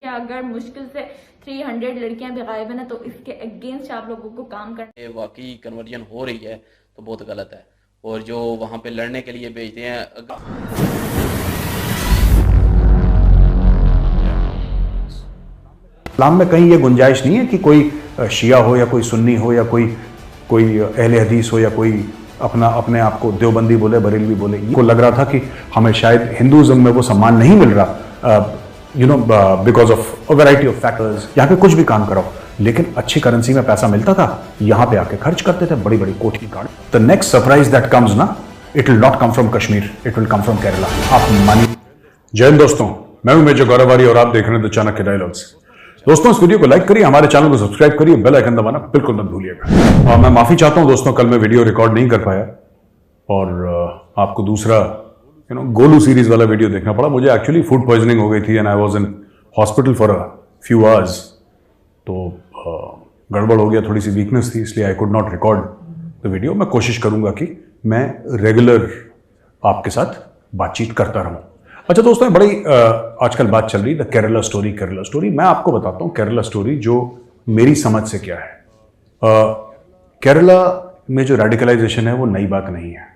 अगर मुश्किल से 300 लड़कियां भी गायब है ना, तो इसके अगेंस्ट आप लोगों को काम करना। ये वाकई कन्वर्जन हो रही है तो बहुत गलत है। और जो वहाँ पे लड़ने के लिए भेजते हैं, इस्लाम में कहीं ये गुंजाइश नहीं है कि कोई शिया हो या कोई सुन्नी हो या कोई कोई अहले हदीस हो या कोई अपने आप को देवबंदी बोले, बरेलवी बोले। को लग रहा था कि हमें शायद हिंदुइज्म में वो सम्मान नहीं मिल रहा, because of variety of factors. यहाँ पे कुछ भी काम कराओ, लेकिन अच्छी करेंसी में पैसा मिलता था, यहाँ पे आके खर्च करते थे बड़ी बड़ी कोट की गाड़ी। The next surprise that comes ना, it will not come from Kashmir, it will come from Kerala. आप मानिए। जय हिंद दोस्तों, मैं हूं मेजर गौरवारी और आप देख रहे हैं द चाणक्य डायलॉग्स। दोस्तों, इस वीडियो को लाइक करिए, हमारे चैनल को सब्सक्राइब करिए, बेल आइकन दबाना बिल्कुल मत भूलिएगा। और मैं माफी चाहता हूं दोस्तों, कल मैं वीडियो रिकॉर्ड नहीं कर पाया और आपको दूसरा गोलू सीरीज वाला वीडियो देखना पड़ा। मुझे एक्चुअली फूड पॉइजनिंग हो गई थी and I was in hospital for a few hours. तो गड़बड़ हो गया, थोड़ी सी वीकनेस थी, इसलिए I could not record the video. मैं कोशिश करूंगा कि मैं रेगुलर आपके साथ बातचीत करता रहूं। अच्छा दोस्तों, बड़ी आजकल बात चल रही है केरला स्टोरी। केरला स्टोरी मैं आपको बताता हूं, केरला स्टोरी जो मेरी समझ से क्या है। केरला में जो रेडिकलाइजेशन है वो नई बात नहीं है,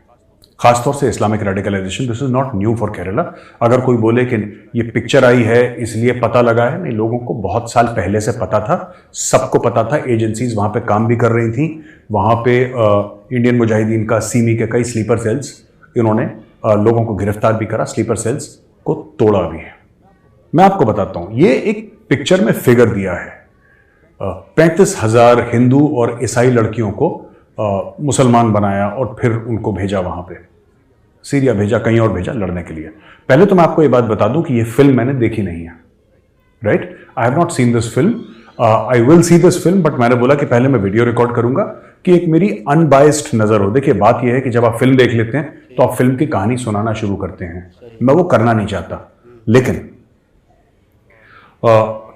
खासतौर से Islamic radicalisation. This is not new for Kerala. अगर कोई बोले कि ये पिक्चर आई है इसलिए पता लगा है, नहीं, लोगों को बहुत साल पहले से पता था, सबको पता था। एजेंसीज वहां पे काम भी कर रही थी। वहां पे इंडियन मुजाहिदीन का, सीमी के कई स्लीपर सेल्स, इन्होंने लोगों को गिरफ्तार भी करा, स्लीपर सेल्स को तोड़ा भी है। मैं आपको बताता हूं, ये एक पिक्चर में फिगर दिया है। 35,000 हिंदू और ईसाई लड़कियों को मुसलमान बनाया और फिर उनको भेजा वहां पे, सीरिया भेजा, कहीं और भेजा लड़ने के लिए। पहले तो मैं आपको ये बात बता दूं कि ये फिल्म मैंने देखी नहीं है, right? I have not seen this film, I will see this film, but मैंने बोला कि पहले मैं वीडियो रिकॉर्ड करूंगा कि एक मेरी अनबायस्ड नजर हो। देखिए, बात यह है कि जब आप फिल्म देख लेते हैं तो आप फिल्म की कहानी सुनाना शुरू करते हैं। मैं वो करना नहीं चाहता, लेकिन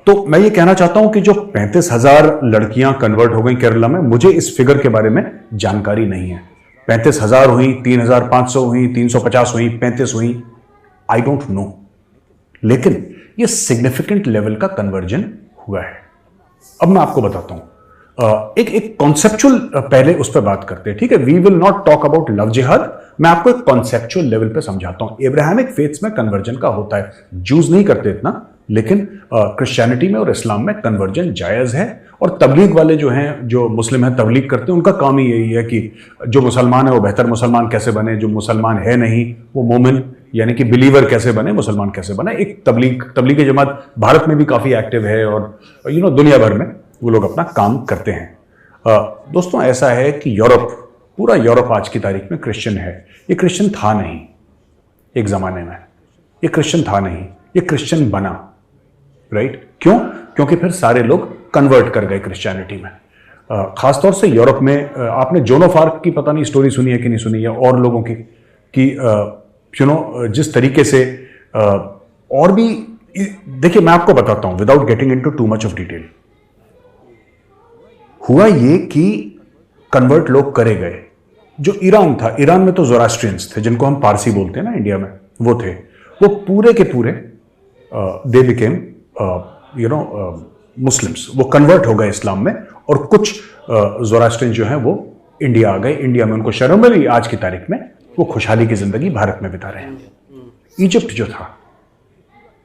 तो मैं ये कहना चाहता हूं कि जो 35,000 लड़कियां कन्वर्ट हो गई केरला में, मुझे इस फिगर के बारे में जानकारी नहीं है। 35,000 हुई, 3,500 हुई, 350 हुई, 35 हुई, आई डोंट नो। लेकिन ये सिग्निफिकेंट लेवल का कन्वर्जन हुआ है। अब मैं आपको बताता हूं, एक कॉन्सेप्चुअल पहले उस पर बात करते हैं, ठीक है? We will not talk about love जिहाद। मैं आपको एक कॉन्सेप्चुअल लेवल पे समझाता हूं। एब्राहमिक फेथ्स में कन्वर्जन का होता है, जूस नहीं करते इतना, लेकिन क्रिश्चियनिटी में और इस्लाम में कन्वर्जन जायज है। और तबलीग वाले जो हैं, जो मुस्लिम हैं, तबलीग करते हैं, उनका काम ही यही है कि जो मुसलमान है वो बेहतर मुसलमान कैसे बने, जो मुसलमान है नहीं वो मोमिन यानी कि बिलीवर कैसे बने, मुसलमान कैसे बने। एक तबलीगी जमात भारत में भी काफी एक्टिव है और दुनिया भर में वो लोग अपना काम करते हैं। दोस्तों, ऐसा है कि यूरोप, पूरा यूरोप आज की तारीख में क्रिश्चियन है। ये क्रिश्चियन था नहीं एक जमाने में, ये क्रिश्चियन था नहीं, ये क्रिश्चियन बना, राइट? क्यों? क्योंकि फिर सारे लोग कन्वर्ट कर गए क्रिश्चियनिटी में। खासतौर से यूरोप में आपने जोन ऑफ आर्क की पता नहीं स्टोरी सुनी है कि नहीं सुनी है, और लोगों की कि जिस तरीके से और भी। देखिए, मैं आपको बताता हूं without getting into too much of detail. हुआ ये कि कन्वर्ट लोग करे गए। जो ईरान था, ईरान में तो ज़ोरास्ट्रियंस थे, जिनको हम पारसी बोलते हैं ना इंडिया में, वो थे। वो पूरे के पूरे दे बिकेम मुस्लिम्स, वो कन्वर्ट हो गए इस्लाम में। और कुछ ज़ोरास्ट्रियन जो हैं वो इंडिया आ गए। इंडिया में उनको शर्म मिली, आज की तारीख में वो खुशहाली की जिंदगी भारत में बिता रहे हैं। इजिप्ट जो था,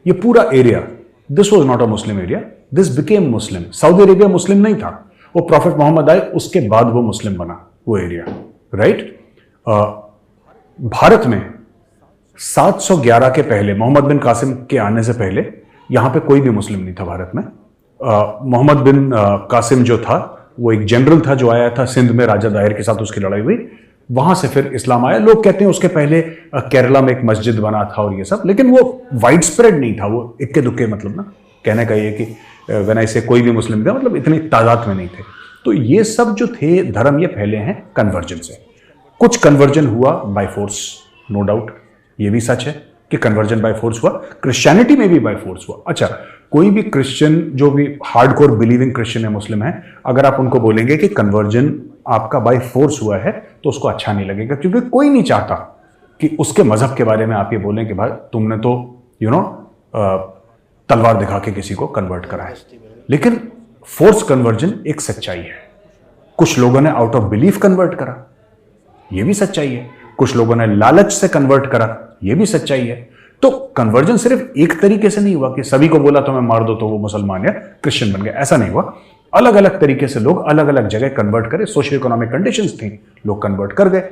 ये पूरा area, this was not a Muslim area, this became Muslim. Saudi Arabia Muslim नहीं था, वो प्रॉफिट मोहम्मद आए उसके बाद वो मुस्लिम बना वो एरिया, राइट? भारत में 711 के पहले, मोहम्मद बिन कासिम के आने से पहले, यहां पे कोई भी मुस्लिम नहीं था भारत में। मोहम्मद बिन कासिम जो था वो एक जनरल था जो आया था सिंध में, राजा दाहिर के साथ उसकी लड़ाई हुई, वहां से फिर इस्लाम आया। लोग कहते हैं उसके पहले केरला में एक मस्जिद बना था और ये सब, लेकिन वो वाइड स्प्रेड नहीं था, वो इक्के दुक्के, मतलब ना कहने का ये कि व्हेन आई से कोई भी मुस्लिम थे, मतलब इतनी तादाद में नहीं थे। तो ये सब जो थे धर्म, ये फैले हैं कन्वर्जन से। कुछ कन्वर्जन हुआ बाय फोर्स, नो डाउट, ये भी सच है कि कन्वर्जन बाय फोर्स हुआ। क्रिश्चियनिटी में भी बाय फोर्स हुआ। अच्छा, कोई भी क्रिश्चियन जो भी हार्डकोर बिलीविंग क्रिश्चियन है, मुस्लिम है, अगर आप उनको बोलेंगे कि कन्वर्जन आपका बाय फोर्स हुआ है तो उसको अच्छा नहीं लगेगा, क्योंकि कोई नहीं चाहता कि उसके मजहब के बारे में आप ये बोलें कि भाई तुमने तो तलवार दिखा के किसी को कन्वर्ट कराए। लेकिन फोर्स कन्वर्जन एक सच्चाई है। कुछ लोगों ने आउट ऑफ बिलीफ कन्वर्ट करा, यह भी सच्चाई है। कुछ लोगों ने लालच से कन्वर्ट करा, यह भी सच्चाई है। तो कन्वर्जन सिर्फ एक तरीके से नहीं हुआ कि सभी को बोला तुम्हें मार दो तो वो मुसलमान या क्रिश्चियन बन गए, ऐसा नहीं हुआ। अलग अलग तरीके से लोग अलग अलग जगह कन्वर्ट करे, सोशियो इकोनॉमिक कंडीशंस थी, लोग कन्वर्ट कर गए।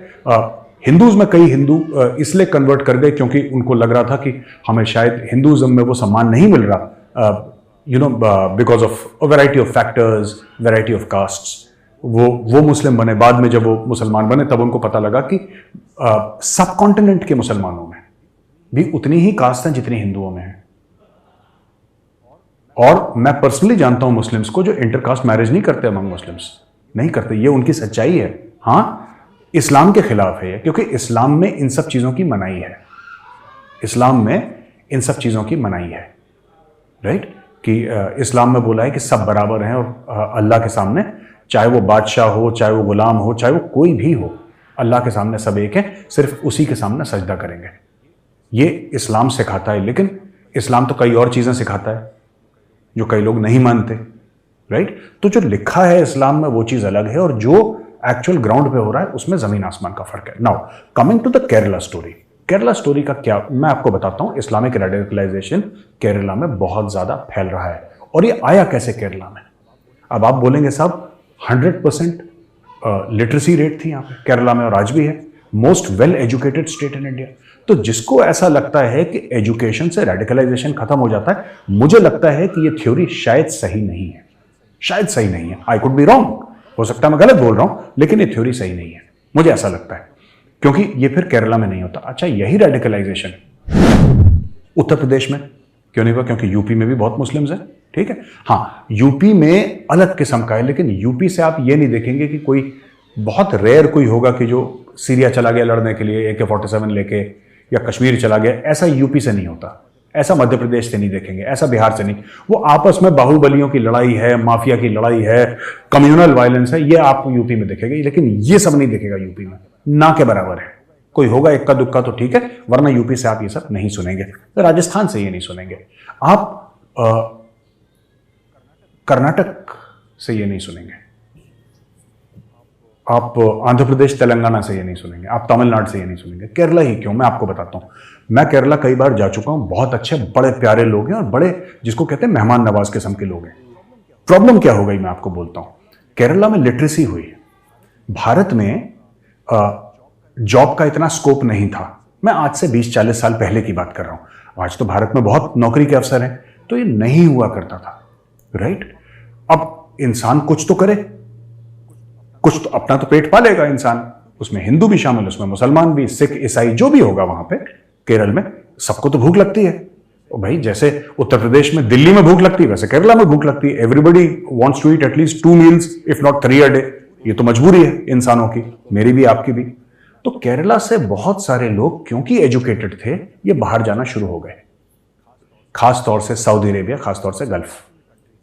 हिंदूज में कई हिंदू इसलिए कन्वर्ट कर गए क्योंकि उनको लग रहा था कि हमें शायद हिंदुइज्म में वो सम्मान नहीं मिल रहा, because of variety of factors, variety of castes. वो मुस्लिम बने। बाद में जब वो मुसलमान बने तब उनको पता लगा कि सब कॉन्टिनेंट के मुसलमानों में भी उतनी ही कास्ट हैं जितनी हिंदुओं में है। और मैं पर्सनली जानता हूं मुस्लिम्स को जो इंटरकास्ट मैरिज नहीं करते, अमंग मुस्लिम्स नहीं करते, ये उनकी सच्चाई है। हां, इस्लाम के खिलाफ है क्योंकि इस्लाम में इन सब चीजों की मनाही है। इस्लाम में इन सब चीजों की मनाही है, राइट? कि इस्लाम में बोला है कि सब बराबर हैं और अल्लाह के सामने, चाहे वो बादशाह हो, चाहे वो गुलाम हो, चाहे वो कोई भी हो, अल्लाह के सामने सब एक है, सिर्फ उसी के सामने सजदा करेंगे। ये इस्लाम सिखाता है। लेकिन इस्लाम तो कई और चीजें सिखाता है जो कई लोग नहीं मानते, राइट? तो जो लिखा है इस्लाम में वो चीज अलग है और जो एक्चुअल ग्राउंड पे हो रहा है उसमें जमीन आसमान का फर्क है। Now coming to the Kerala story. Kerala story का क्या मैं आपको बताता हूं। इस्लामिक रेडिकलाइजेशन केरला में बहुत ज्यादा फैल रहा है। और ये आया कैसे केरला में? अब आप बोलेंगे साहब 100% लिटरेसी रेट थी यहाँ पे केरला में और आज भी है, most well educated state in India. तो जिसको ऐसा लगता है कि एजुकेशन से रेडिकलाइजेशन खत्म हो जाता है, मुझे लगता है कि ये थ्योरी शायद सही नहीं है, शायद सही नहीं है। आई कुड बी रॉन्ग, हो सकता है मैं गलत बोल रहा हूं, लेकिन ये थ्योरी सही नहीं है, मुझे ऐसा लगता है, क्योंकि ये फिर केरला में नहीं होता। अच्छा, यही रेडिकलाइजेशन उत्तर प्रदेश में क्यों नहीं हुआ? क्योंकि यूपी में भी बहुत मुस्लिम्स हैं, ठीक है। हाँ, यूपी में अलग किस्म का है, लेकिन यूपी से आप ये नहीं देखेंगे कि कोई बहुत रेयर कोई होगा कि जो सीरिया चला गया लड़ने के लिए AK-47 लेके, या कश्मीर चला गया, ऐसा यूपी से नहीं होता, ऐसा मध्य प्रदेश से नहीं देखेंगे, ऐसा बिहार से नहीं। वो आपस में बाहुबलियों की लड़ाई है, माफिया की लड़ाई है, कम्युनल वायलेंस है, ये आप यूपी में देखेंगे, लेकिन ये सब नहीं देखेगा यूपी में, ना के बराबर है। कोई होगा इक्का दुक्का तो ठीक है, वरना यूपी से आप ये सब नहीं सुनेंगे, राजस्थान से ये नहीं सुनेंगे, आप कर्नाटक से ये नहीं सुनेंगे, आप आंध्र प्रदेश तेलंगाना से ये नहीं सुनेंगे, आप तमिलनाडु से ये नहीं सुनेंगे। केरला ही क्यों, मैं आपको बताता हूं। मैं केरला कई बार जा चुका हूं, बहुत अच्छे बड़े प्यारे लोग हैं और बड़े जिसको कहते हैं मेहमान नवाज किस्म के लोग हैं। प्रॉब्लम क्या हो गई मैं आपको बोलता हूं। केरला में लिटरेसी हुई, भारत में जॉब का इतना स्कोप नहीं था। मैं आज से 20-40 साल पहले की बात कर रहा हूं। आज तो भारत में बहुत नौकरी के अवसर हैं, तो ये नहीं हुआ करता था, राइट? अब इंसान कुछ तो करे, कुछ तो अपना तो पेट पालेगा इंसान, उसमें हिंदू भी शामिल, उसमें मुसलमान भी, सिख, ईसाई, जो भी होगा वहां पे केरल में, सबको तो भूख लगती है। और भाई जैसे उत्तर प्रदेश में, दिल्ली में भूख लगती है, वैसे केरला में भूख लगती है। Everybody wants to eat at least 2 meals if not 3 a day. ये तो मजबूरी है इंसानों की, मेरी भी आपकी भी। तो केरला से बहुत सारे लोग क्योंकि एजुकेटेड थे, ये बाहर जाना शुरू हो गए, खास तौर से सऊदी अरेबिया, खास तौर से गल्फ,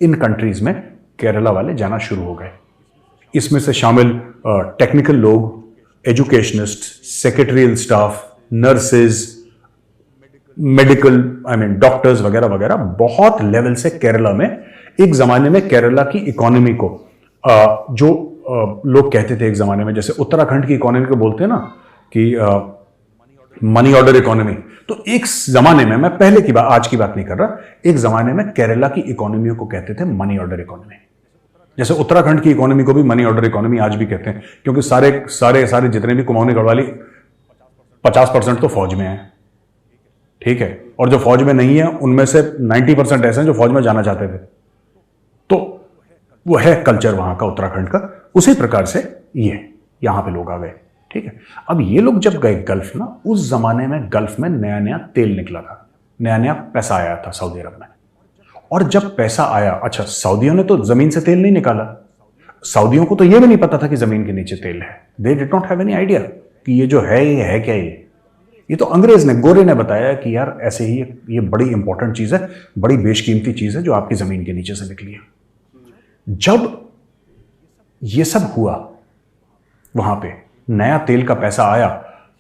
इन कंट्रीज में केरला वाले जाना शुरू हो गए। इसमें से शामिल टेक्निकल लोग, educationist, secretarial staff, nurses, medical doctors वगैरह वगैरह, बहुत लेवल से केरला में एक जमाने में केरला की इकोनॉमी को जो लोग कहते थे एक जमाने में, जैसे उत्तराखंड की इकोनॉमी को बोलते हैं ना कि मनी ऑर्डर इकोनॉमी, तो एक जमाने में, मैं पहले की बात, आज की बात नहीं कर रहा, एक जमाने में केरला की इकोनॉमी को कहते थे मनी ऑर्डर इकोनॉमी। जैसे उत्तराखंड की इकोनॉमी को भी मनी ऑर्डर इकोनॉमी आज भी कहते हैं, क्योंकि सारे जितने भी कुमाऊनी गढ़वाली 50% तो फौज में है, ठीक है, और जो फौज में नहीं है उनमें से 90% ऐसे हैं जो फौज में जाना चाहते थे। तो वो है कल्चर वहां का, उत्तराखंड का। उसी प्रकार से ये यहां पे लोग आ गए, ठीक है। अब ये लोग जब गए गल्फ ना, उस जमाने में गल्फ में नया नया तेल निकला था, नया नया पैसा आया था सऊदी अरब में। और जब पैसा आया, अच्छा सऊदियों ने तो जमीन से तेल नहीं निकाला, सऊदियों को तो ये भी नहीं पता था कि जमीन के नीचे तेल है। They did not have any idea कि ये जो है ये है क्या, ये तो अंग्रेज ने, गोरे ने बताया कि यार ऐसे ही ये बड़ी इंपॉर्टेंट चीज है, बड़ी बेशकीमती चीज है जो आपकी जमीन के नीचे से निकली है। जब ये सब हुआ, वहां पे नया तेल का पैसा आया,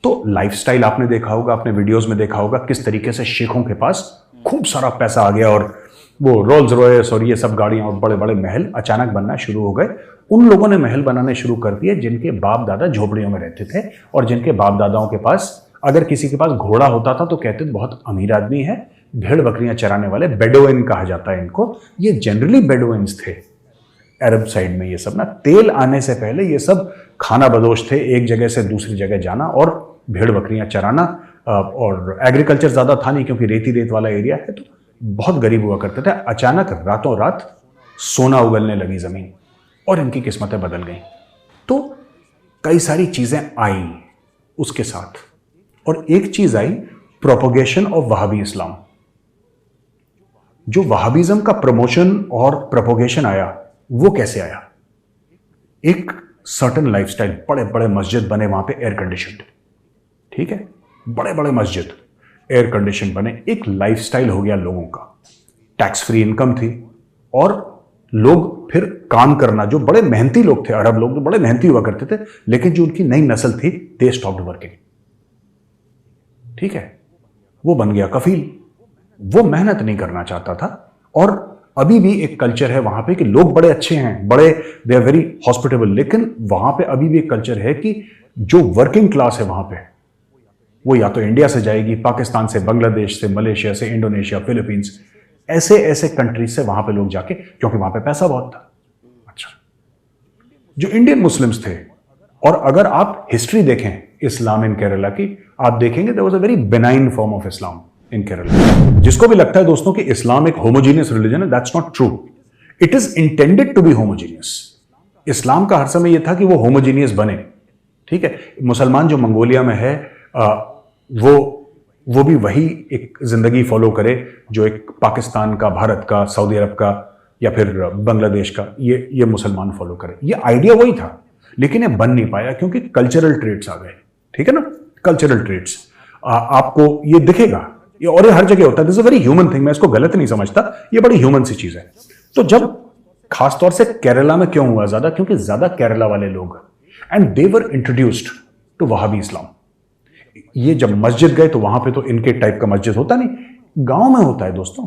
तो लाइफस्टाइल आपने देखा होगा, आपने वीडियोस में देखा होगा किस तरीके से शेखों के पास खूब सारा पैसा आ गया और वो रोल्स रॉयस और ये सब गाड़ियां और बड़े बड़े महल अचानक बनना शुरू हो गए। उन लोगों ने महल बनाने शुरू कर दिए जिनके बाप दादा झोपड़ियों में रहते थे, और जिनके बाप दादाओं के पास, अगर किसी के पास घोड़ा होता था तो कहते थे बहुत अमीर आदमी है। भेड़ बकरियां चराने वाले, बेडोइन कहा जाता है इनको, ये जनरली बेडोइन्स थे अरब साइड में। ये सब ना, तेल आने से पहले ये सब खाना बदोश थे, एक जगह से दूसरी जगह जाना और भेड़ बकरियां चराना। और एग्रीकल्चर ज्यादा था नहीं क्योंकि रेती रेत वाला एरिया है, तो बहुत गरीब हुआ करते थे। अचानक रातों रात सोना उगलने लगी जमीन और इनकी किस्मतें बदल गई। तो कई सारी चीजें आई उसके साथ, और एक चीज आई, प्रोपोगेशन ऑफ वहाबी इस्लाम। जो वहाबिज्म का प्रमोशन और प्रोपोगेशन आया, वो कैसे आया? एक सर्टन लाइफस्टाइल, बड़े बड़े मस्जिद बने वहां पे एयर कंडीशनड, ठीक है, बड़े बड़े मस्जिद एयर कंडीशन बने, एक लाइफस्टाइल हो गया लोगों का। टैक्स फ्री इनकम थी, और लोग फिर काम करना, जो बड़े मेहनती लोग थे, अरब लोग जो बड़े मेहनती हुआ करते थे, लेकिन जो उनकी नई नस्ल थी, दे स्टॉप्ड वर्किंग, ठीक है, वो बन गया कफील। वो मेहनत नहीं करना चाहता था। और अभी भी एक कल्चर है वहां पे कि लोग बड़े अच्छे हैं, बड़े, दे आर वेरी हॉस्पिटेबल, लेकिन वहां पे अभी भी एक कल्चर है कि जो वर्किंग क्लास है वहां पे, वो या तो इंडिया से जाएगी, पाकिस्तान से, बांग्लादेश से, मलेशिया से, इंडोनेशिया, फिलीपींस, ऐसे ऐसे कंट्रीज से वहां पे लोग जाके, क्योंकि वहां पे पैसा बहुत था। अच्छा, जो इंडियन मुस्लिम्स थे, और अगर आप हिस्ट्री देखें इस्लाम इन केरला की, आप देखेंगे there was a very benign form of Islam in Kerala. जिसको भी लगता है दोस्तों कि इस्लाम एक होमोजीनियस रिलीजन है, that's not true. It is intended to be homogeneous. Islam का हर समय यह था कि वो होमोजीनियस बने, ठीक है। मुसलमान जो मंगोलिया में है, वो भी वही एक जिंदगी फॉलो करे जो एक पाकिस्तान का, भारत का, सऊदी अरब का या फिर बांग्लादेश का ये मुसलमान फॉलो करे। ये आइडिया वही था, लेकिन ये बन नहीं पाया क्योंकि कल्चरल ट्रेट्स आ गए, ठीक है ना, कल्चरल ट्रेट्स। आपको ये दिखेगा, ये और ये हर जगह होता है। This is a very human thing, मैं इसको गलत नहीं समझता, ये बड़ी ह्यूमन सी चीज है। तो जब खासतौर से केरला में क्यों हुआ ज्यादा, क्योंकि ज्यादा केरला वाले लोग, and they were introduced to Wahhabi Islam. ये जब मस्जिद गए तो वहां पे तो इनके टाइप का मस्जिद होता नहीं, गांव में होता है दोस्तों।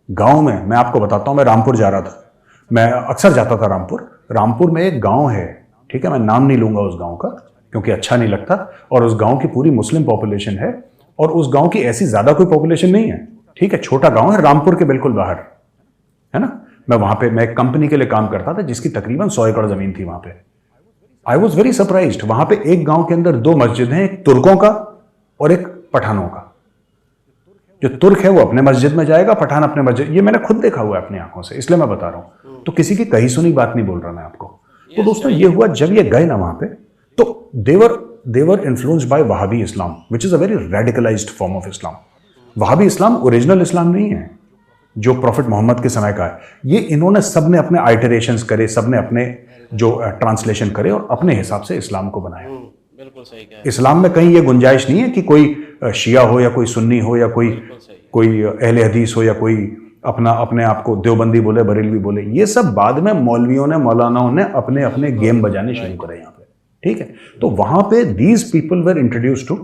गांव में, मैं आपको बताता हूं, मैं रामपुर जा रहा था, मैं अक्सर जाता था रामपुर में एक गांव है, ठीक है, मैं नाम नहीं लूंगा उस गांव का क्योंकि अच्छा नहीं लगता, और उस गांव की पूरी मुस्लिम पॉपुलेशन है, और उस गांव की ऐसी ज्यादा कोई पॉपुलेशन नहीं है, ठीक है, छोटा गांव है, रामपुर के बिल्कुल बाहर, है ना। मैं वहां पे, मैं एक कंपनी के लिए काम करता था जिसकी तकरीबन 100 एकड़ जमीन थी वहां पे। आई वॉज वेरी सरप्राइज्ड, वहां पे एक गांव के अंदर 2 मस्जिद हैं, एक तुर्कों का और एक पठानों का। जो तुर्क है वो अपने मस्जिद में जाएगा, पठान अपने मस्जिद, ये मैंने खुद देखा हुआ है अपनी आंखों से, इसलिए मैं बता रहा हूं, तो किसी की कही सुनी बात नहीं बोल रहा मैं आपको। तो दोस्तों ये हुआ, जब ये गए ना वहां पे, तो they were influenced by Wahhabi Islam, which is a very radicalised form of Islam. Wahhabi Islam original Islam नहीं है जो प्रॉफिट मोहम्मद के समय का है। ये इन्होंने सबने अपने आइटरेशंस करे, सबने अपने जो ट्रांसलेशन करे और अपने हिसाब से इस्लाम को बनाया। बिल्कुल सही कहा। इस्लाम में कहीं ये गुंजाइश नहीं है कि कोई शिया हो या कोई सुन्नी हो या कोई अहले हदीस हो या कोई अपने आप को देवबंदी बोले, बरेलवी बोले। ये सब बाद में मौलवियों ने, मौलानाओं ने अपने अपने गेम बजाने शुरू करे यहाँ पे, ठीक है। तो वहां पे these people were introduced to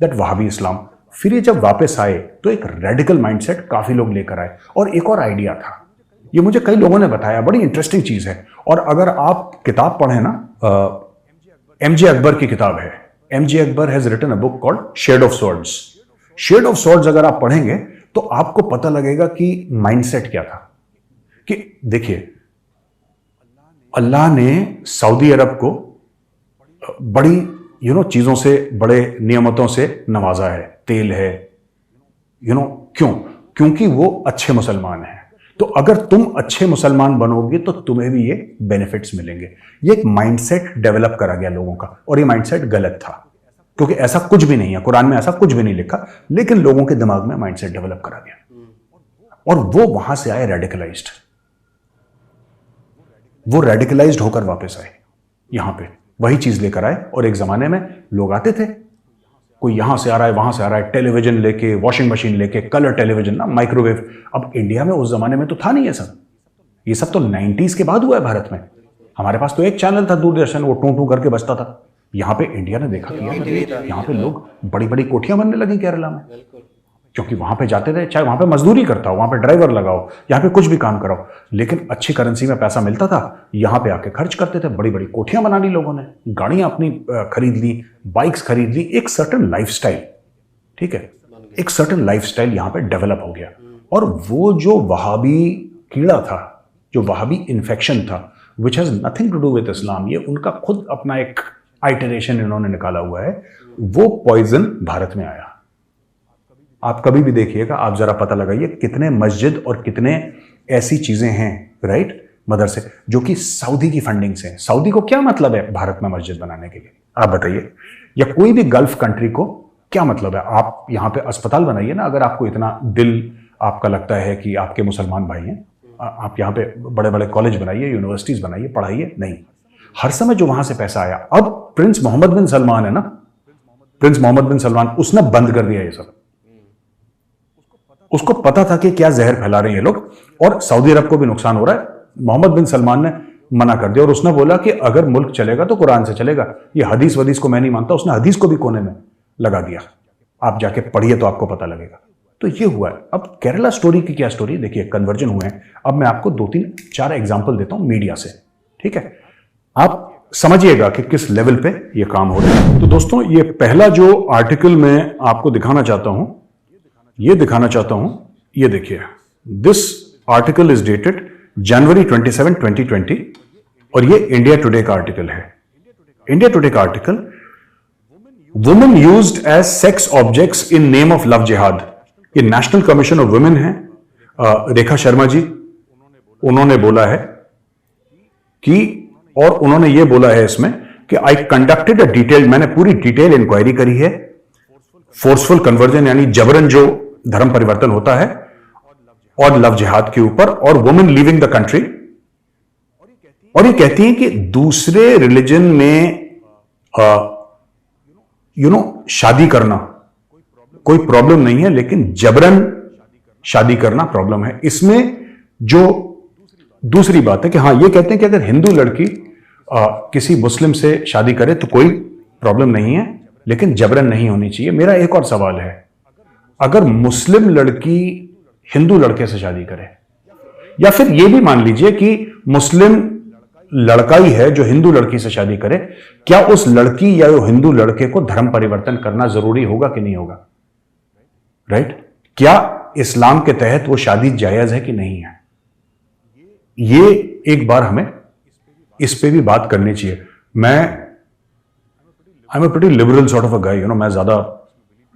that Wahhabi Islam. फिर ये जब वापस आए तो एक रेडिकल माइंडसेट काफी लोग लेकर आए, और एक और आइडिया था, ये मुझे कई लोगों ने बताया, बड़ी इंटरेस्टिंग चीज है। और अगर आप किताब पढ़ें ना, एमजे अकबर की किताब है, MJ Akbar has written a book called shade of swords. Shade of swords अगर आप पढ़ेंगे तो आपको पता लगेगा कि माइंडसेट क्या था। कि देखिए, अल्लाह ने सऊदी अरब को बड़ी चीजों से, बड़े नियमतों से नवाजा है, तेल है, क्यों? क्योंकि वो अच्छे मुसलमान हैं। तो अगर तुम अच्छे मुसलमान बनोगे तो तुम्हें भी ये बेनिफिट्स मिलेंगे। ये एक माइंडसेट डेवलप करा गया लोगों का, और ये माइंडसेट गलत था क्योंकि ऐसा कुछ भी नहीं है, कुरान में ऐसा कुछ भी नहीं लिखा, लेकिन लोगों के दिमाग में माइंडसेट डेवलप करा गया, और वो वहां से आए रेडिकलाइज्ड। वो रेडिकलाइज्ड होकर वापस आए यहां पे, वही चीज लेकर आए। और एक जमाने में लोग आते थे, कोई यहां से आ रहा है, वहां से आ रहा है, टेलीविजन लेके, वॉशिंग मशीन लेके, कलर टेलीविजन ना, माइक्रोवेव। अब इंडिया में उस जमाने में तो था नहीं ये सब तो 90s के बाद हुआ है भारत में। हमारे पास तो एक चैनल था दूरदर्शन, वो टू टू करके बजता था। यहाँ पे इंडिया ने देखा कि यहाँ पे लोग बड़ी बड़ी कोठियां बनने लगी केरला में, क्योंकि वहां पे जाते थे, चाहे वहां पे मजदूरी करता हो, वहां पे ड्राइवर लगाओ, यहाँ पे कुछ भी काम कराओ, लेकिन अच्छी करेंसी में पैसा मिलता था, यहाँ पे आके खर्च करते थे। बड़ी बड़ी कोठियां बना ली लोगों ने, गाड़ियां अपनी खरीद ली, बाइक्स खरीद ली, एक सर्टन लाइफस्टाइल, ठीक है, एक सर्टन लाइफस्टाइल यहाँ पे डेवलप हो गया। और वो जो वहाबी कीड़ा था, जो वहाबी इन्फेक्शन था, which has nothing to do with Islam, ये उनका खुद अपना एक आइटरेशन इन्होंने निकाला हुआ है, वो पॉइजन भारत में आया। आप कभी भी देखिएगा, आप जरा पता लगाइए कितने मस्जिद और कितने ऐसी चीजें हैं, राइट, मदरसे, जो कि सऊदी की फंडिंग से हैं। सऊदी को क्या मतलब है भारत में मस्जिद बनाने के लिए, आप बताइए, या कोई भी गल्फ कंट्री को क्या मतलब है? आप यहां पे अस्पताल बनाइए ना, अगर आपको इतना दिल आपका लगता है कि आपके मुसलमान भाई हैं, आप यहां पे बड़े बड़े कॉलेज बनाइए, यूनिवर्सिटीज बनाइए, पढ़ाइए। नहीं, हर समय जो वहां से पैसा आया, अब प्रिंस मोहम्मद बिन सलमान है ना, प्रिंस मोहम्मद बिन सलमान, उसने बंद कर दिया ये सब। उसको पता था कि क्या जहर फैला रहे हैं ये लोग, और सऊदी अरब को भी नुकसान हो रहा है। मोहम्मद बिन सलमान ने मना कर दिया और उसने बोला कि अगर मुल्क चलेगा तो कुरान से चलेगा, ये हदीस वदीस को मैं नहीं मानता। उसने हदीस को भी कोने में लगा दिया। आप जाके पढ़िए तो आपको पता लगेगा। तो ये हुआ है। अब केरला स्टोरी की क्या स्टोरी, देखिए कन्वर्जन हुए हैं। अब मैं आपको 2-3-4 एग्जाम्पल देता हूं मीडिया से, ठीक है, आप समझिएगा कि किस लेवल पे ये काम हो रहा है। तो दोस्तों, ये पहला जो आर्टिकल मैं आपको दिखाना चाहता हूं, ये देखिए, this article is dated January 27, 2020 और ये इंडिया टुडे का आर्टिकल है। इंडिया टुडे का article, women used as sex objects in name of love जिहाद। ये नेशनल कमीशन ऑफ वुमेन है, रेखा शर्मा जी, उन्होंने बोला है कि, और उन्होंने ये बोला है इसमें कि आई कंडक्टेड अ डिटेल, मैंने पूरी डिटेल इंक्वायरी करी है, फोर्सफुल कन्वर्जन यानी जबरन जो धर्म परिवर्तन होता है, और लव जिहाद के ऊपर, और वुमेन लिविंग द कंट्री। और ये कहती है कि दूसरे रिलीजन में शादी करना कोई प्रॉब्लम नहीं है, लेकिन जबरन शादी करना प्रॉब्लम है। इसमें जो दूसरी बात है कि हाँ, ये कहते हैं कि अगर हिंदू लड़की किसी मुस्लिम से शादी करे तो कोई प्रॉब्लम नहीं है, लेकिन जबरन नहीं होनी चाहिए। मेरा एक और सवाल है, अगर मुस्लिम लड़की हिंदू लड़के से शादी करे, या फिर यह भी मान लीजिए कि मुस्लिम लड़का ही है जो हिंदू लड़की से शादी करे, क्या उस लड़की या हिंदू लड़के को धर्म परिवर्तन करना जरूरी होगा कि नहीं होगा? राइट? क्या इस्लाम के तहत वो शादी जायज है कि नहीं है? ये एक बार हमें इस पे भी बात करनी चाहिए। I am a pretty liberal sort of a guy, मैं ज्यादा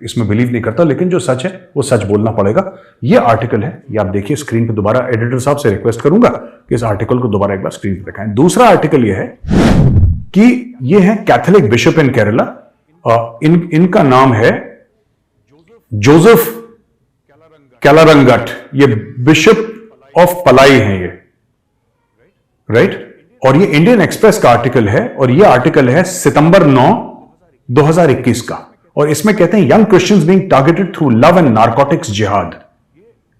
इसमें बिलीव नहीं करता, लेकिन जो सच है वो सच बोलना पड़ेगा। ये आर्टिकल है, ये आप देखिए स्क्रीन पे। दोबारा एडिटर साहब से रिक्वेस्ट करूंगा कि इस आर्टिकल को दोबारा एक बार स्क्रीन पे दिखाएं। दूसरा आर्टिकल ये है कि ये है कैथोलिक बिशप इन केरला, इनका नाम है जोसेफ कैलारंगट। ये बिशप ऑफ पलाई हैं ये, राइट? और ये इंडियन एक्सप्रेस का आर्टिकल है, और ये आर्टिकल है सितंबर 9, 2021 का। और इसमें कहते हैं young Christians being targeted through love and narcotics जिहाद।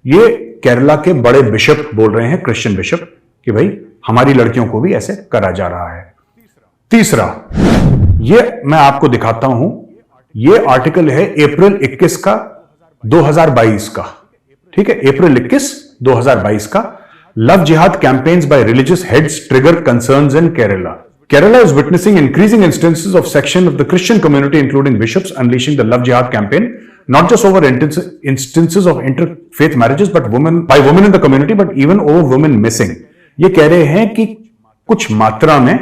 ये केरला के बड़े बिशप बोल रहे हैं, क्रिश्चियन बिशप, कि भाई हमारी लड़कियों को भी ऐसे करा जा रहा है। तीसरा, ये मैं आपको दिखाता हूं, ये आर्टिकल है अप्रैल 21 का 2022 का, ठीक है, अप्रैल 21, 2022 का। लव जिहाद campaigns by religious heads trigger concerns in Kerala. Kerala is witnessing increasing instances of section of the Christian community, including bishops, unleashing the love jihad campaign, not just over instances of interfaith marriages, but by women in the community, but even over women missing. ये कह रहे हैं कि कुछ मात्रा में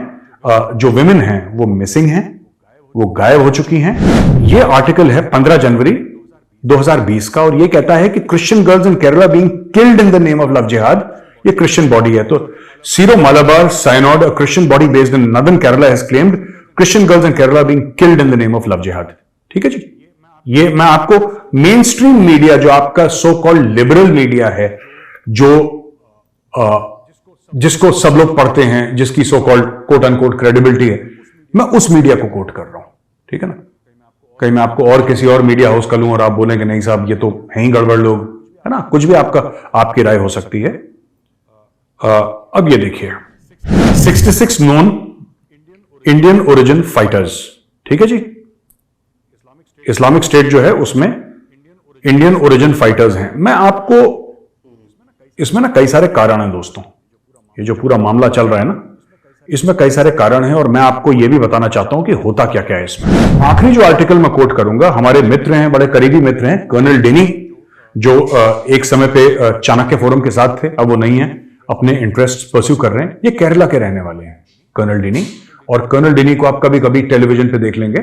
जो women हैं वो missing हैं, वो गायब हो चुकी हैं। ये आर्टिकल है 15 जनवरी 2020 का, और ये कहता है कि Christian girls in Kerala being killed in the name of love jihad। ये क्रिश्चियन बॉडी है, तो Syro Malabar Synod, a Christian body based in northern Kerala, has claimed Christian girls in Kerala being killed in the name of love jihad। ठीक है जी, ये मैं आपको main stream media, जो आपका सो कॉल्ड लिबरल मीडिया है, जो जिसको सब लोग पढ़ते हैं, जिसकी so called quote unquote credibility है, मैं उस मीडिया को कोट कर रहा हूं, ठीक है ना। कहीं मैं आपको और किसी और मीडिया हाउस का लूं और आप बोलें कि नहीं साहब ये तो है ही गड़बड़ लोग, है ना, कुछ भी आपकी राय हो सकती है। अब ये देखिए, 66 नोन इंडियन ओरिजिन फाइटर्स, ठीक है जी। इस्लामिक स्टेट जो है उसमें इंडियन ओरिजिन फाइटर्स हैं। मैं आपको इसमें ना कई सारे कारण हैं दोस्तों, ये जो पूरा मामला चल रहा है ना, इसमें कई सारे कारण हैं और मैं आपको यह भी बताना चाहता हूं कि होता क्या क्या है इसमें। आखिरी जो आर्टिकल मैं कोट करूंगा, हमारे मित्र हैं, बड़े करीबी मित्र हैं, कर्नल डिनी, जो एक समय पे चाणक्य फोरम के साथ थे, अब वो नहीं है, अपने इंटरेस्ट परस्यू कर रहे हैं। ये केरला के रहने वाले हैं कर्नल डिनी, और कर्नल डिनी को आप कभी कभी टेलीविजन पे देख लेंगे।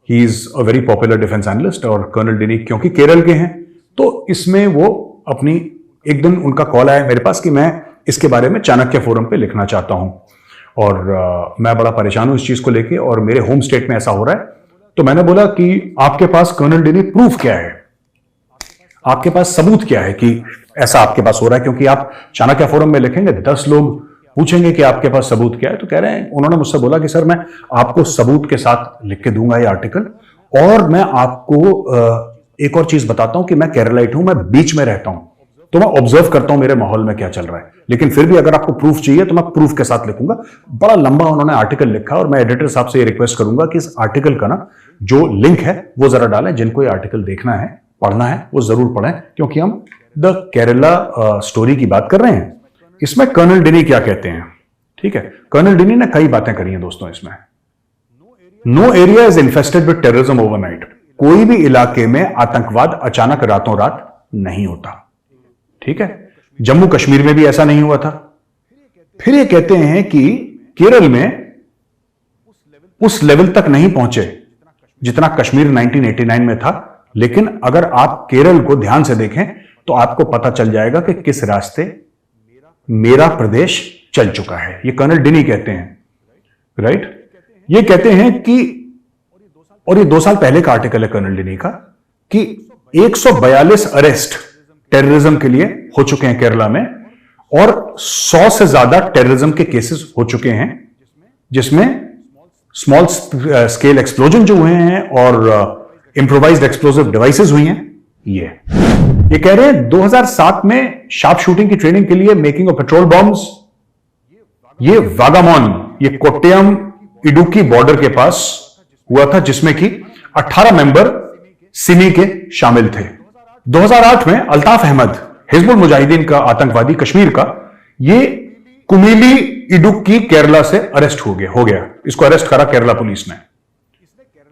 He is a very popular defence analyst, और कर्नल डिनी क्योंकि केरल के हैं तो इसमें वो अपनी, एक दिन उनका कॉल आया मेरे पास कि मैं इसके बारे में चाणक्य फोरम पे लिखना चाहता हूं, और मैं बड़ा परेशान हूं इस चीज को लेके, और मेरे होम स्टेट में ऐसा हो रहा है। तो मैंने बोला कि आपके पास कर्नल डिनी प्रूफ क्या है, आपके पास सबूत क्या है कि ऐसा आपके पास हो रहा है, क्योंकि आप चाणक्य फोरम में लिखेंगे 10 लोग पूछेंगे कि आपके पास सबूत क्या है। तो कह रहे हैं, उन्होंने मुझसे बोला कि सर मैं आपको सबूत के साथ लिख के दूंगा ये आर्टिकल, और मैं आपको एक और चीज बताता हूं कि मैं केरलाइट हूं, मैं बीच में रहता हूं, तो मैं ऑब्जर्व करता हूं मेरे माहौल में क्या चल रहा है, लेकिन फिर भी अगर आपको प्रूफ चाहिए तो मैं प्रूफ के साथ लिखूंगा। बड़ा लंबा उन्होंने आर्टिकल लिखा, और मैं एडिटर साहब से ये रिक्वेस्ट करूंगा कि इस आर्टिकल का ना जो लिंक है वो जरा डालें। जिनको ये आर्टिकल देखना है, पढ़ना है, वो जरूर पढ़ें, क्योंकि हम द केरला स्टोरी की बात कर रहे हैं। इसमें कर्नल डिनी क्या कहते हैं, ठीक है। कर्नल डिनी ने कई बातें करी हैं दोस्तों इसमें। No area is infested with terrorism overnight, कोई भी इलाके में आतंकवाद अचानक रातों रात नहीं होता, ठीक है। जम्मू कश्मीर में भी ऐसा नहीं हुआ था। फिर ये कहते हैं कि केरल में उस लेवल तक नहीं पहुंचे जितना कश्मीर 1989 में था, लेकिन अगर आप केरल को ध्यान से देखें तो आपको पता चल जाएगा कि किस रास्ते मेरा प्रदेश चल चुका है। ये कर्नल डिनी कहते हैं, राइट। ये कहते हैं कि, और ये 2 साल पहले का आर्टिकल है कर्नल डिनी का, कि 142 अरेस्ट टेररिज्म के लिए हो चुके हैं केरला में, और 100 से ज्यादा टेररिज्म के केसेस हो चुके हैं, जिसमें स्मॉल स्केल एक्सप्लोजन जो हुए हैं और इंप्रोवाइज्ड एक्सप्लोसिव डिवाइसेस हुई हैं। ये कह रहे हैं 2007 में शार्प शूटिंग की ट्रेनिंग के लिए मेकिंग ऑफ पेट्रोल बॉम्ब्स, ये वागामॉन, ये कोट्टयम इडुक्की बॉर्डर के पास हुआ था, जिसमें कि 18 मेंबर सिमी के शामिल थे। 2008 में अल्ताफ अहमद, हिजबुल मुजाहिदीन का आतंकवादी कश्मीर का, ये कुमिली इडुक्की केरला से अरेस्ट हो गया। इसको अरेस्ट करा केरला पुलिस ने।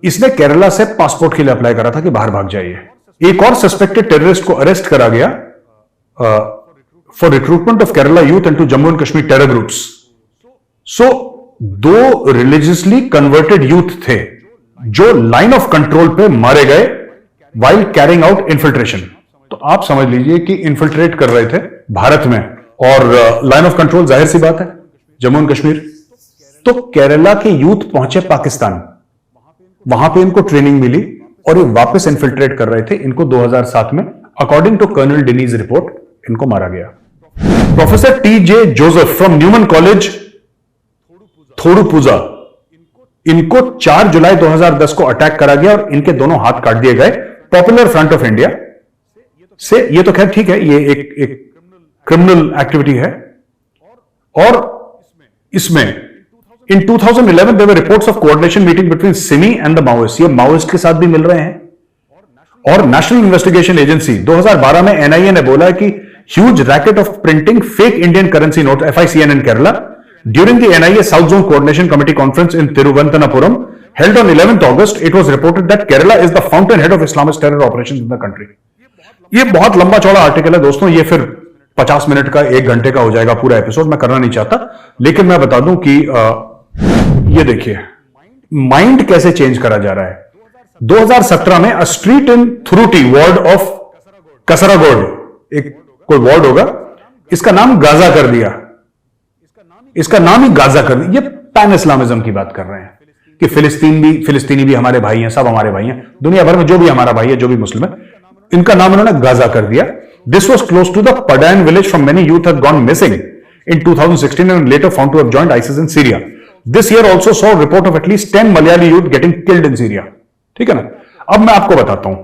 इसने केरला से पासपोर्ट के लिए अप्लाई करा था कि बाहर भाग जाइए। एक और सस्पेक्टेड टेररिस्ट को अरेस्ट करा गया for recruitment of Kerala youth into Jammu and Kashmir terror groups. So 2 religiously converted youth थे जो लाइन ऑफ कंट्रोल पे मारे गए वाइल कैरिंग आउट इन्फिल्ट्रेशन। तो आप समझ लीजिए कि इन्फिल्ट्रेट कर रहे थे भारत में, और लाइन ऑफ कंट्रोल जाहिर सी बात है जम्मू एंड कश्मीर। तो केरला के यूथ पहुंचे पाकिस्तान, वहां पे इनको ट्रेनिंग मिली और ये वापस इन्फिल्ट्रेट कर रहे थे। इनको 2007 में according to Colonel Dinis report इनको मारा गया। Professor T J. Joseph from Newman College Thodupuzha, इनको 4 जुलाई 2010 को अटैक करा गया और इनके दोनों हाथ काट दिए गए पॉपुलर फ्रंट ऑफ इंडिया से। ये तो खैर ठीक है, ये एक क्रिमिनल एक्टिविटी है। और इसमें in 2011 there were reports of coordination meeting between SIMI and the Maoist. ये माओइस्ट के साथ भी मिल रहे हैं। और नेशनल इन्वेस्टिगेशन एजेंसी 2012 में एनआईए ने बोला कि huge racket of printing fake Indian currency note FICN in Kerala during the NIA south zone coordination committee conference in Thiruvananthapuram held on 11th August. It was reported that Kerala is the fountainhead of Islamist terror operations in the country. ये बहुत लंबा चौड़ा article है दोस्तों, ये फिर 50 minute का 1 घंटे का हो जाएगा पूरा एपिसोड, मैं करना नहीं चाहता। लेकिन मैं बता दूं कि ये देखिए माइंड कैसे चेंज करा जा रहा है। 2017 में a street in Thuruthi ward of Kasaragod, एक कोई वार्ड होगा, इसका नाम गाजा कर दिया। इसका नाम ही गाजा कर दिया। ये पैन इस्लामिज्म की बात कर रहे हैं कि फिलिस्तीनी भी हमारे भाई हैं, सब हमारे भाई हैं, दुनिया भर में जो भी हमारा भाई है, जो भी मुस्लिम है, इनका नाम इन्होंने गाजा कर दिया। This was close to the Padanna village from many youth had gone missing in 2016 and later found to have joined ISIS in Syria. This year also saw a report of at least 10 Malayali youth getting killed in Syria. ठीक है ना। अब मैं आपको बताता हूं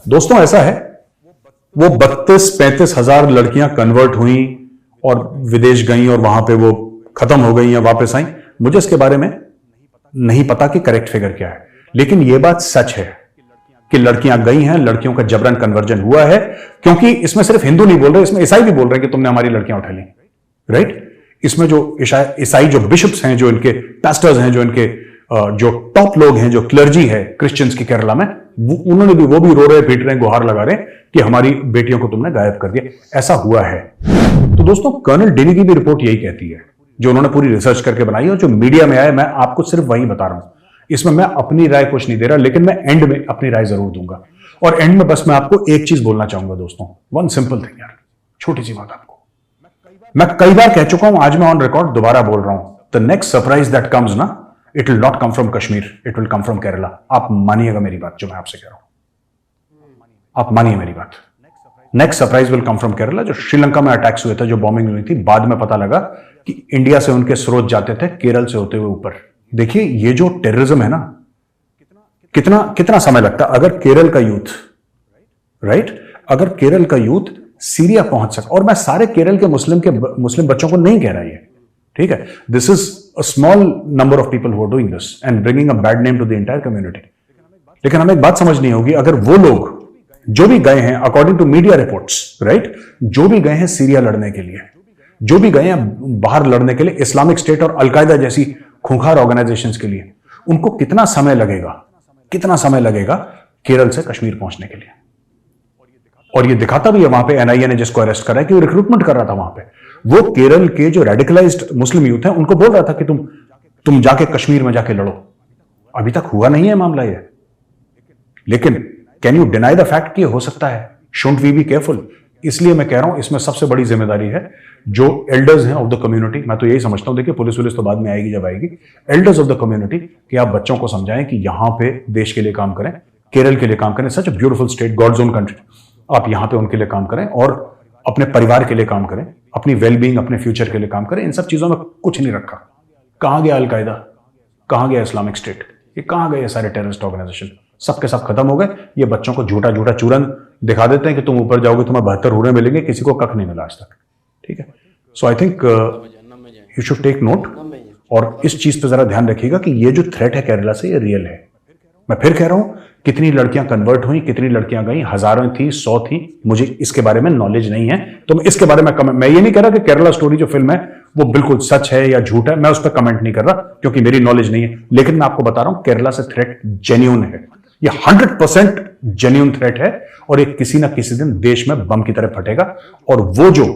दोस्तों, ऐसा है वो 32-35 हजार लड़कियां कन्वर्ट हुई और विदेश गई और वहां पे वो खत्म हो गई या वापस आई। मुझे इसके बारे में नहीं पता कि करेक्ट फिगर क्या है, लेकिन यह बात सच है कि लड़कियां गई हैं, लड़कियों का जबरन कन्वर्जन हुआ है, क्योंकि इसमें सिर्फ हिंदू नहीं बोल रहे, इसमें ईसाई भी बोल रहे हैं कि तुमने हमारी लड़कियां उठा ली, राइट। इसमें जो ईसाई जो बिशप्स हैं, जो इनके पास्टर्स हैं, जो इनके जो टॉप लोग हैं, जो क्लर्जी है क्रिश्चियंस की केरला में, उन्होंने भी, वो भी रो रहे, पीट रहे, गुहार लगा रहे कि हमारी बेटियों को तुमने गायब कर दिया। ऐसा हुआ है। तो दोस्तों, कर्नल डेनी की भी रिपोर्ट यही कहती है, जो उन्होंने पूरी रिसर्च करके बनाई और जो मीडिया में आया, मैं आपको सिर्फ वही बता रहा हूं। इसमें मैं अपनी राय कुछ नहीं दे रहा, लेकिन मैं एंड में अपनी राय जरूर दूंगा। और एंड में बस मैं आपको एक चीज बोलना चाहूंगा दोस्तों, वन सिंपल थिंग यार, छोटी सी बात आपको मैं कई बार कह चुका हूं, आज मैं ऑन रिकॉर्ड दोबारा बोल रहा हूं, the next surprise that comes ना, it will not come from Kashmir, it will come from Kerala. आप मानिएगा मेरी बात, जो मैं आपसे कह रहा हूं, आप मानिए मेरी बात। Next surprise will come from Kerala. जो श्रीलंका में अटैक्स हुए थे, जो बॉम्बिंग हुई थी, बाद में पता लगा कि इंडिया से उनके स्रोत जाते थे केरल से होते हुए ऊपर। देखिए, ये जो टेररिज्म है ना, कितना समय लगता। अगर केरल का यूथ, राइट, अगर केरल का यूथ सीरिया पहुंच सके, और मैं सारे केरल के मुस्लिम बच्चों को नहीं कह रहा ये, ठीक है, this is a small number of people who are doing this and bringing a bad name to the entire community. लेकिन हमें एक बात समझनी होगी, अगर वो लोग जो भी गए हैं, according to media reports, right, जो भी गए हैं सीरिया लड़ने के लिए, जो भी गए हैं बाहर लड़ने के लिए, इस्लामिक स्टेट और अलकायदा जैसी खूंखार ऑर्गेनाइजेशंस के लिए, उनको कितना समय लगेगा केरल से कश्मीर पहुंचने के लिए। और ये दिखाता भी है वहां पे एनआईए ने जिसको अरेस्ट करा है कि वो रिक्रूटमेंट कर रहा था वहां पे। वो केरल के जो रेडिकलाइज्ड मुस्लिम यूथ है, उनको बोल रहा था कि तुम जाके कश्मीर में जाके लड़ो। अभी तक हुआ नहीं है मामला ये, लेकिन can you deny the fact कि हो सकता है? Shouldn't we be careful? इसलिए मैं कह रहा हूं, इसमें सबसे बड़ी जिम्मेदारी है जो एल्डर्स हैं ऑफ द कम्युनिटी। मैं तो यही समझता हूं, देखिए पुलिस तो बाद में आएगी जब आएगी, एल्डर्स ऑफ द कम्युनिटी, कि आप बच्चों को समझाएं कि यहां पे देश के लिए काम करें, केरल के लिए काम करें, such a beautiful state, God's own country. आप यहां पे उनके लिए काम करें और अपने परिवार के लिए काम करें, अपनी वेलबींग, अपने फ्यूचर के लिए काम करें। इन सब चीजों में कुछ नहीं रखा। कहां गया अलकायदा, कहां गया इस्लामिक स्टेट, ये कहां गए सारे टेररिस्ट ऑर्गेनाइजेशन? सबके सब खत्म हो गए। ये बच्चों को झूठा चूरन दिखा देते हैं कि तुम ऊपर जाओगे तुम्हें 72 हुरे मिलेंगे, किसी को कख नहीं मिला आज तक, ठीक है। So I think you should take note, और इस चीज पे जरा ध्यान रखिएगा कि ये जो थ्रेट है केरला से, ये रियल है। मैं फिर कह रहा हूं, कितनी लड़कियां कन्वर्ट हुई, कितनी लड़कियां गई, हजारों थी, 100 थी, मुझे इसके बारे में नॉलेज नहीं है। तो मैं इसके बारे में मैं ये नहीं कह रहा कि केरला स्टोरी जो फिल्म है वो बिल्कुल सच है या झूठ है, मैं उस पर कमेंट नहीं कर रहा क्योंकि मेरी नॉलेज नहीं है। लेकिन मैं आपको बता रहा हूं, केरला से थ्रेट जेन्युइन है, ये 100% जेन्युइन थ्रेट है, और ये किसी ना किसी दिन देश में बम की तरह फटेगा। और वो जो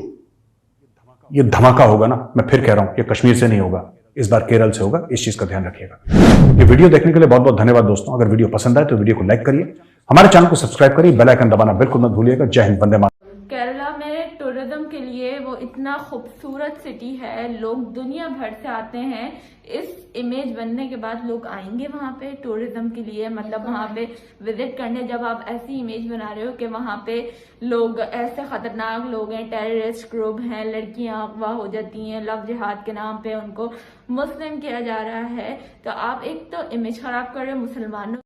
ये धमाका होगा ना, मैं फिर कह रहा हूं, ये कश्मीर से नहीं होगा, इस बार केरल से होगा। इस चीज का ध्यान रखिएगा। ये वीडियो देखने के लिए बहुत बहुत धन्यवाद दोस्तों। अगर वीडियो पसंद आए तो वीडियो को लाइक करिए, हमारे चैनल को सब्सक्राइब करिए, बेल आइकन दबाना बिल्कुल मत भूलिएगा। जय हिंद, वंदे मातरम। केरला में टूरिज्म के लिए वो इतना खूबसूरत सिटी है, लोग दुनिया भर से आते हैं। इस इमेज बनने के बाद लोग आएंगे वहां पे टूरिज्म के लिए, मतलब वहां पे विजिट करने। जब आप ऐसी इमेज बना रहे हो कि वहां पे लोग ऐसे खतरनाक लोग हैं, टेररिस्ट ग्रुप हैं, लड़कियां अगवा हो जाती हैं, लव जिहाद के नाम पे उनको मुस्लिम किया जा रहा है, तो आप एक तो इमेज खराब कर रहे हो मुसलमानों